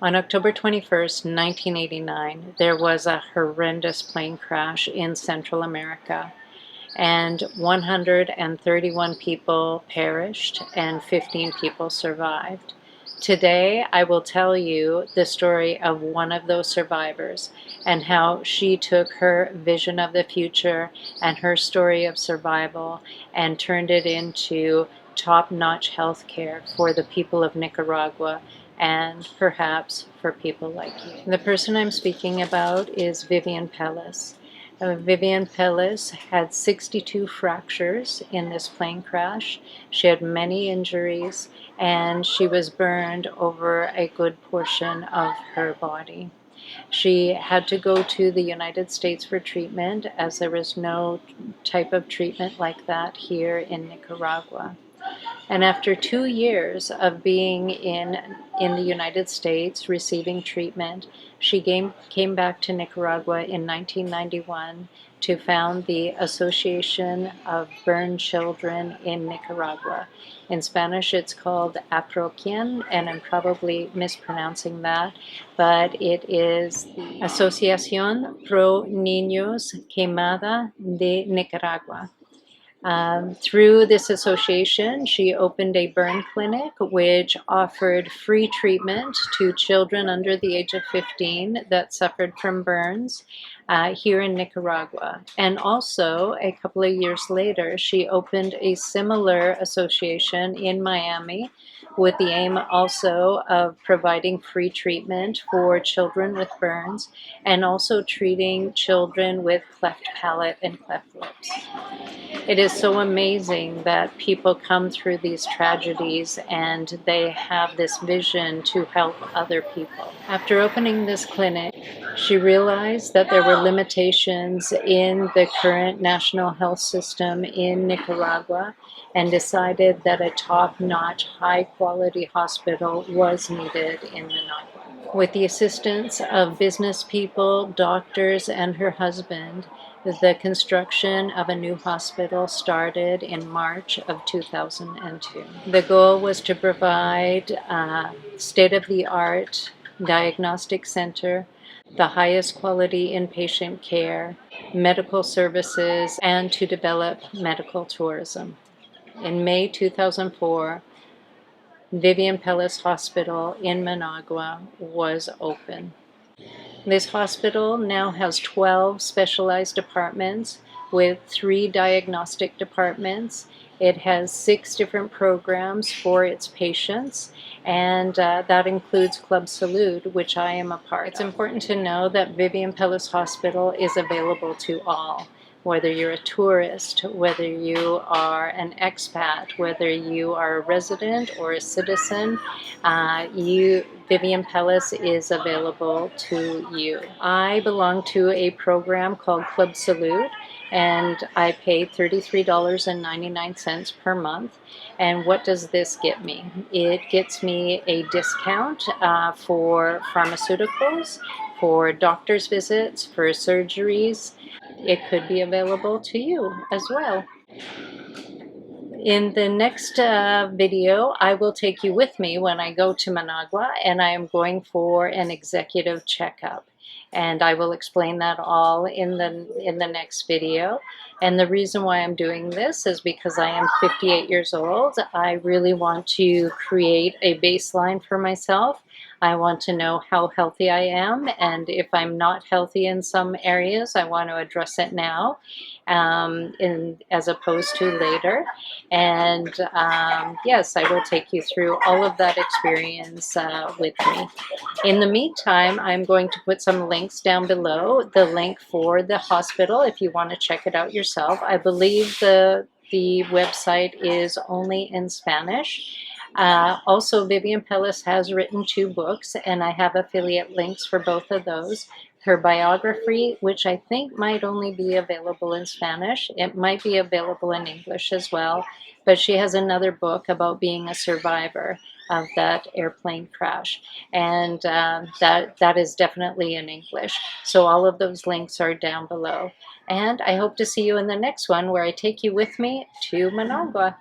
On October 21st, 1989, there was a horrendous plane crash in Central America, and 131 people perished and 15 people survived. Today, I will tell you the story of one of those survivors and how she took her vision of the future and her story of survival and turned it into top-notch health care for the people of Nicaragua and perhaps for people like you. The person I'm speaking about is Vivian Pellas. Vivian Pellas had 62 fractures in this plane crash. She had many injuries, and she was burned over a good portion of her body. She had to go to the United States for treatment, as there was no type of treatment like that here in Nicaragua. And after 2 years of being in the United States receiving treatment, she came back to Nicaragua in 1991 to found the Association of Burned Children in Nicaragua. In Spanish, it's called APROQUEN, and I'm probably mispronouncing that, but it is the Asociación Pro Niños Quemada de Nicaragua. Through this association, she opened a burn clinic which offered free treatment to children under the age of 15 that suffered from burns here in Nicaragua. And also, a couple of years later, she opened a similar association in Miami with the aim also of providing free treatment for children with burns and also treating children with cleft palate and cleft lips. It is so amazing that people come through these tragedies and they have this vision to help other people. After opening this clinic, she realized that there were limitations in the current national health system in Nicaragua and decided that a top-notch, high-quality hospital was needed in Managua. With the assistance of business people, doctors, and her husband, the construction of a new hospital started in March of 2002. The goal was to provide a state-of-the-art diagnostic center, the highest quality inpatient care, medical services, and to develop medical tourism. In May 2004, Vivian Pellas Hospital in Managua was open. This hospital now has 12 specialized departments with 3 diagnostic departments. It has 6 different programs for its patients, and that includes Club Salud, which I am a part of. It's important to know that Vivian Pellas Hospital is available to all, whether you're a tourist, whether you are an expat, whether you are a resident or a citizen, Vivian Pellas is available to you. I belong to a program called Club Salud, and I pay $33.99 per month. And what does this get me? It gets me a discount for pharmaceuticals, for doctor's visits, for surgeries. It could be available to you as well. In the next video, I will take you with me when I go to Managua, and I am going for an executive checkup. And I will explain that all in the next video. And the reason why I'm doing this is because I am 58 years old. I really want to create a baseline for myself. I want to know how healthy I am, and if I'm not healthy in some areas, I want to address it now as opposed to later. And yes, I will take you through all of that experience with me. In the meantime, I'm going to put some links down below. The link for the hospital, if you want to check it out yourself. I believe the website is only in Spanish. Also, Vivian Pellas has written 2 books, and I have affiliate links for both of those. Her biography, which I think might only be available in Spanish. It might be available in English as well, but she has another book about being a survivor of that airplane crash, and that is definitely in English. So all of those links are down below. And I hope to see you in the next one, where I take you with me to Managua.